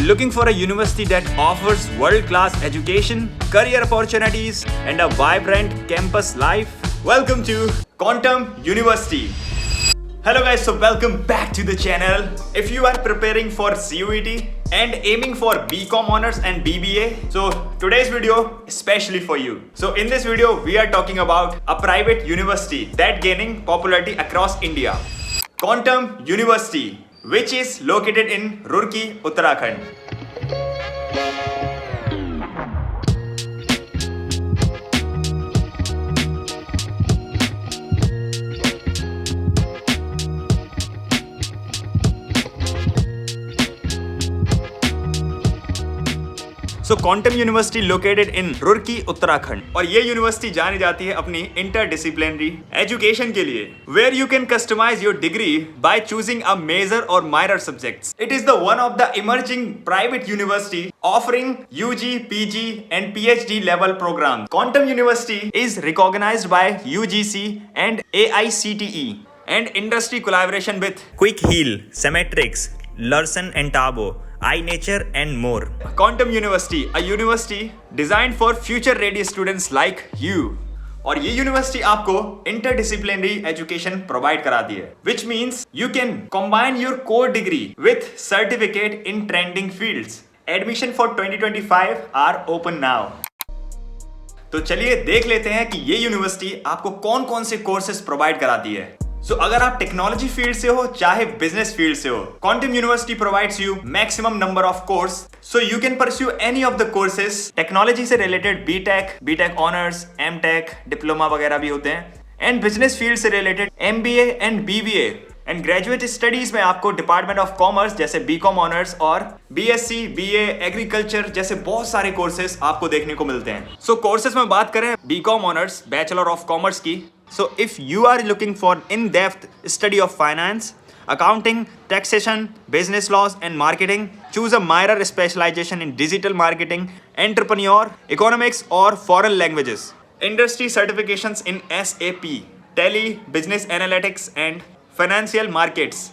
Looking for a university that offers world-class education, career opportunities, and a vibrant campus life? Welcome to Quantum University. Hello guys, so welcome back to the channel. If you are preparing for CUET and aiming for BCom honors and BBA, so today's video is especially for you. So in this video, we are talking about a private university that gaining popularity across India. Quantum University, which is located in Roorkee, Uttarakhand. So quantum university located in Roorkee Uttarakhand और ये university जानी जाती है अपनी interdisciplinary education के लिए, where you can customise your degree by choosing a major और minor subjects. It is the one of the emerging private university offering UG, PG and PhD level programs. Quantum University is recognized by UGC and AICTE and industry collaboration with Quick Heal, Symmetrix, Larsen and Toubro, iNature and more. Quantum University, a university designed for future ready students like you. और ये university आपको interdisciplinary education provide कराती है, which means you can combine your core degree with certificate in trending fields. Admission for 2025 are open now. तो चलिए देख लेते हैं कि ये यूनिवर्सिटी आपको कौन कौन से कोर्सेज प्रोवाइड कराती है. सो अगर आप टेक्नोलॉजी फील्ड से हो चाहे बिजनेस फील्ड से हो, Quantum University provides you maximum number of course, so you can pursue any of the courses. Technology से related BTech honours, MTech, diploma वगैरह भी होते हैं, एंड बिजनेस फील्ड से related MBA and BBA and graduate studies में आपको department of commerce जैसे BCom honours और BSc, BA, एग्रीकल्चर जैसे बहुत सारे कोर्सेज आपको देखने को मिलते हैं. सो कोर्सेज में बात करें BCom honours, bachelor of commerce की, so if you are looking for in-depth study of finance, accounting, taxation, business laws and marketing, choose a minor specialization in digital marketing, entrepreneur, economics or foreign languages. Industry certifications in SAP, Tele, business analytics and financial markets.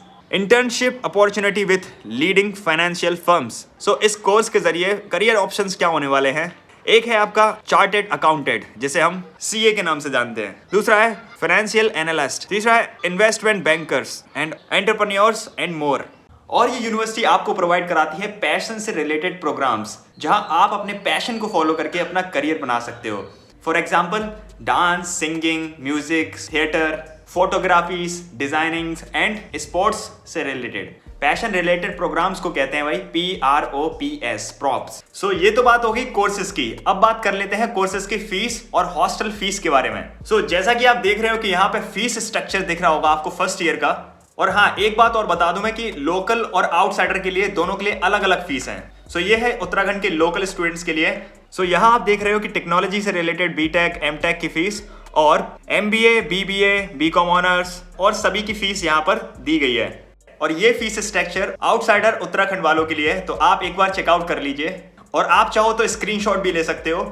Internship opportunity with leading financial firms. So इस course के जरिए career options क्या होने वाले हैं? एक है आपका चार्टेड अकाउंटेंट, जिसे हम CA के नाम से जानते हैं. दूसरा है फाइनेंशियल एनालिस्ट. तीसरा है investment bankers and entrepreneurs and more. और ये यूनिवर्सिटी आपको प्रोवाइड कराती है पैशन से रिलेटेड प्रोग्राम्स, जहां आप अपने पैशन को फॉलो करके अपना करियर बना सकते हो. For example dance, singing, music, theatre, photographies, designing and sports से रिलेटेड पैशन रिलेटेड प्रोग्राम्स को कहते हैं भाई PROPS, प्रॉप्स. सो ये तो बात होगी कोर्सेज की. अब बात कर लेते हैं कोर्सेज की फीस और हॉस्टल फीस के बारे में. सो जैसा कि आप देख रहे हो कि यहाँ पे फीस स्ट्रक्चर दिख रहा होगा आपको फर्स्ट ईयर का. और हाँ, एक बात और बता दूं मैं कि लोकल और आउटसाइडर के लिए दोनों के लिए अलग अलग फीस है. सो ये है उत्तराखंड के लोकल स्टूडेंट्स के लिए. सो यहाँ आप देख रहे हो कि टेक्नोलॉजी से रिलेटेड बीटेक, एमटेक की फीस और MBA, BBA, BCom ऑनर्स और सभी की फीस यहाँ पर दी गई है. और ये फीस स्ट्रक्चर आउटसाइडर उत्तराखंड वालों के लिए है, तो आप एक बार चेकआउट कर लीजिए और आप चाहो तो स्क्रीनशॉट भी ले सकते हो.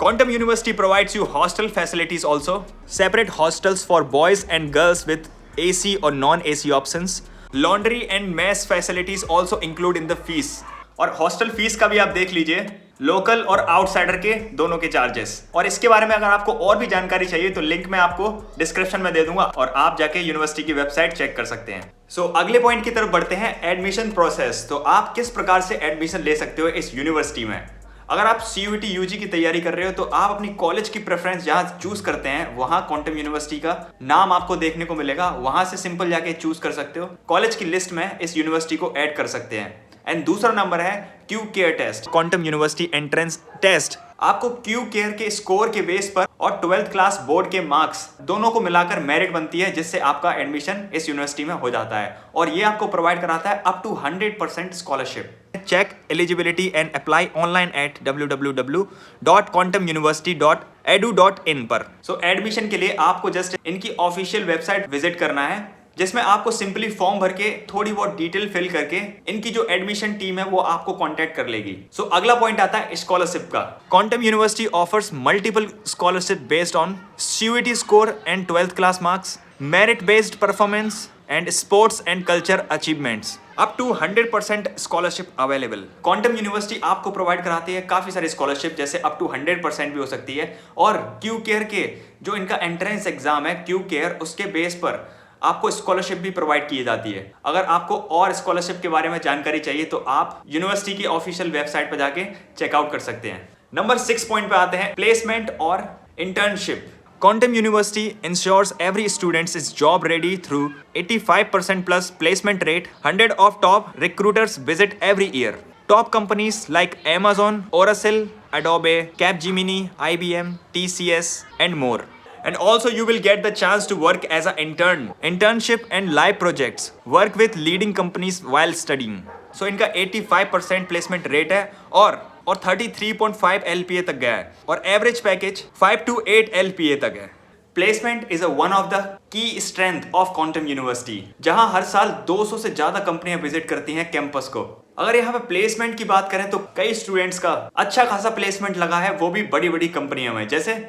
Quantum University provides you hostel facilities also. Separate hostels for boys and girls with AC or non-AC options. Laundry and mess facilities also include in the fees. और हॉस्टल फीस का भी आप देख लीजिए, लोकल और आउटसाइडर के दोनों के चार्जेस. और इसके बारे में अगर आपको और भी जानकारी चाहिए तो लिंक मैं आपको डिस्क्रिप्शन में दे दूंगा और आप जाके यूनिवर्सिटी की वेबसाइट चेक कर सकते हैं. सो अगले पॉइंट की तरफ बढ़ते हैं, एडमिशन प्रोसेस. तो आप किस प्रकार से एडमिशन ले सकते हो इस यूनिवर्सिटी में. अगर आप CUET UG की तैयारी कर रहे हो तो आप अपनी कॉलेज की प्रेफरेंस जहाँ चूज करते हैं वहाँ क्वांटम यूनिवर्सिटी का नाम आपको देखने को मिलेगा. वहां से सिंपल जाके चूज कर सकते हो. कॉलेज की लिस्ट में इस यूनिवर्सिटी को ऐड कर सकते हैं. एंड दूसरा नंबर है Q care test, Quantum University entrance test. आपको क्यू केयर के स्कोर के बेस पर और 12th क्लास बोर्ड के मार्क्स दोनों को मिलाकर मेरिट बनती है, जिससे आपका एडमिशन इस यूनिवर्सिटी में हो जाता है. और ये आपको प्रोवाइड कराता है up to 100% scholarship. Check eligibility and apply online at www.quantumuniversity.edu.in पर. सो एडमिशन के लिए आपको जस्ट इनकी ऑफिशियल वेबसाइट विजिट करना है, जिसमें आपको सिंपली फॉर्म भर के थोड़ी बहुत डिटेल फिल करके इनकी जो एडमिशन टीम है वो आपको कांटेक्ट कर लेगी. सो अगला पॉइंट आता है स्कॉलरशिप का. Quantum university offers multiple scholarship based on CUET score and 12th class marks, merit based performance, and sports and culture achievements. Up to 100% scholarship available. Quantum university आपको प्रोवाइड कराती है काफ़ी सारी स्कॉलरशिप, जैसे up to 100% भी हो सकती है, और क्यू केयर के जो इनका एंट्रेंस एग्जाम है क्यू केयर, उसके बेस पर आपको स्कॉलरशिप भी प्रोवाइड की जाती है। अगर आपको और स्कॉलरशिप के बारे में जानकारी चाहिए तो आप यूनिवर्सिटी की ऑफिशियल वेबसाइट पर जाके चेकआउट कर सकते हैं। नंबर 6 पॉइंट पे आते हैं, प्लेसमेंट और internship. Quantum University ensures every student is job ready through 85% plus placement rate. 100 of top recruiters visit every year. Top companies like Amazon, Oracle, Adobe, Capgemini, IBM, TCS, and more. And also you will get the chance to work as an intern, internship and live projects. Work with leading companies while studying. So इनका 85% placement rate है और 33.5 LPA तक गया है, और average package 5 to 8 LPA तक है। Placement is one of the key strength of quantum university, जहां हर साल 200 से ज्यादा कंपनियां विजिट करती हैं कैंपस को। अगर यहाँ पे प्लेसमेंट की बात करें तो कई स्टूडेंट्स का अच्छा खासा प्लेसमेंट लगा है, वो भी बड़ी बड़ी कंपनियों में। जैसे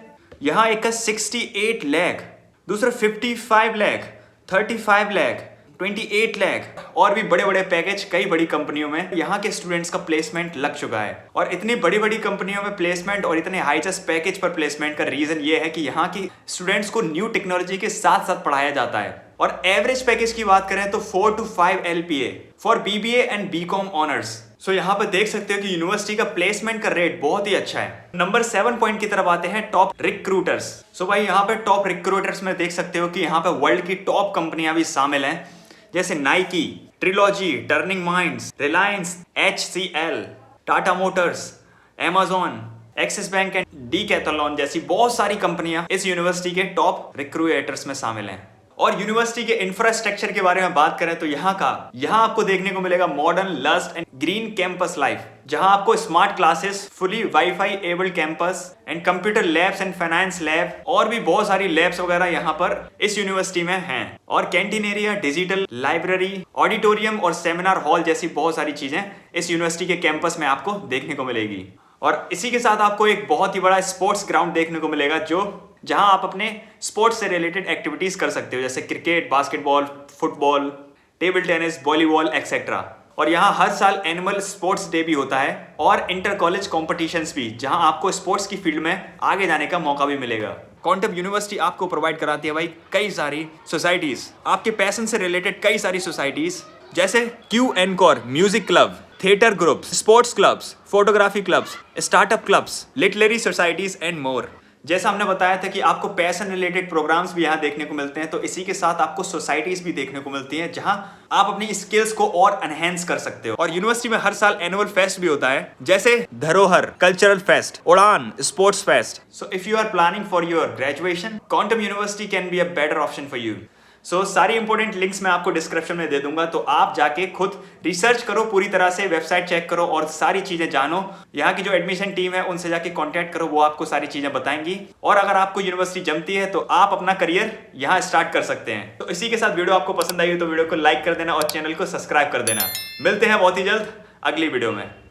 यहाँ एक का 68 लाख, दूसरा 55 लाख, 35 लाख, 28 लाख, और भी बड़े बड़े पैकेज कई बड़ी कंपनियों में यहाँ के स्टूडेंट्स का प्लेसमेंट लग चुका है। और इतनी बड़ी बड़ी कंपनियों में प्लेसमेंट और इतने हाईएस्ट पैकेज पर प्लेसमेंट का रीजन ये है कि यहाँ की स्टूडेंट्स को न्यू टेक्नोलॉजी के साथ साथ पढ़ाया जाता है। और एवरेज पैकेज की बात करें तो 4 to 5 LPA for BBA and BCom honours. So यहाँ पे देख सकते हो कि यूनिवर्सिटी का प्लेसमेंट का रेट बहुत ही अच्छा है। नंबर 7 पॉइंट की तरफ आते हैं, टॉप रिक्रूटर्स। सो भाई यहाँ पे टॉप रिक्रूटर्स में देख सकते हो कि यहाँ पे वर्ल्ड की टॉप कंपनियां भी शामिल हैं, जैसे Nike, trilogy, turning minds, Reliance, HCL, Tata Motors, Amazon, axis bank and Decathlon जैसी बहुत सारी कंपनियां इस यूनिवर्सिटी के टॉप रिक्रूटर्स में शामिल हैं। और यूनिवर्सिटी के इंफ्रास्ट्रक्चर के बारे में बात करें तो यहाँ आपको देखने को मिलेगा modern, lush and green campus life, जहां आपको smart classes, fully wifi enabled campus and computer labs and finance lab, और भी बहुत सारी लैब्स वगैरह यहाँ पर इस यूनिवर्सिटी में हैं। और canteen area, digital library, auditorium और सेमिनार हॉल जैसी बहुत सारी चीजें इस यूनिवर्सिटी के कैंपस में आपको देखने को मिलेगी। और इसी के साथ आपको एक बहुत ही बड़ा स्पोर्ट्स ग्राउंड देखने को मिलेगा, जहां आप अपने स्पोर्ट्स से रिलेटेड एक्टिविटीज कर सकते हो, जैसे cricket, basketball, football, table tennis, volleyball etcetera. और यहाँ हर साल एनुअल स्पोर्ट्स डे भी होता है और इंटर कॉलेज कॉम्पिटिशन्स भी, जहां आपको स्पोर्ट्स की फील्ड में आगे जाने का मौका भी मिलेगा। क्वांटम यूनिवर्सिटी आपको प्रोवाइड कराती है भाई कई सारी सोसाइटीज, आपके पैशन से रिलेटेड कई सारी सोसाइटीज, जैसे Q encore, music club, theatre groups, sports clubs, photography clubs, startup clubs, literary societies and more. जैसा हमने बताया था कि आपको पैशन रिलेटेड प्रोग्राम्स भी यहाँ देखने को मिलते हैं, तो इसी के साथ आपको सोसाइटीज भी देखने को मिलती हैं, जहां आप अपनी स्किल्स को और एनहेंस कर सकते हो। और यूनिवर्सिटी में हर साल एनुअल फेस्ट भी होता है, जैसे Dharohar cultural fest, Udaan sports fest. So if you are planning for your graduation, Quantum University can be a better option for you. So सारी इंपॉर्टेंट लिंक्स मैं आपको डिस्क्रिप्शन में दे दूंगा, तो आप जाके खुद रिसर्च करो, पूरी तरह से वेबसाइट चेक करो और सारी चीजें जानो। यहाँ की जो एडमिशन टीम है उनसे जाके कांटेक्ट करो, वो आपको सारी चीजें बताएंगी। और अगर आपको यूनिवर्सिटी जमती है तो आप अपना करियर यहाँ स्टार्ट कर सकते हैं। तो इसी के साथ वीडियो आपको पसंद आई हो तो वीडियो को लाइक कर देना और चैनल को सब्सक्राइब कर देना। मिलते हैं बहुत ही जल्द अगली वीडियो में।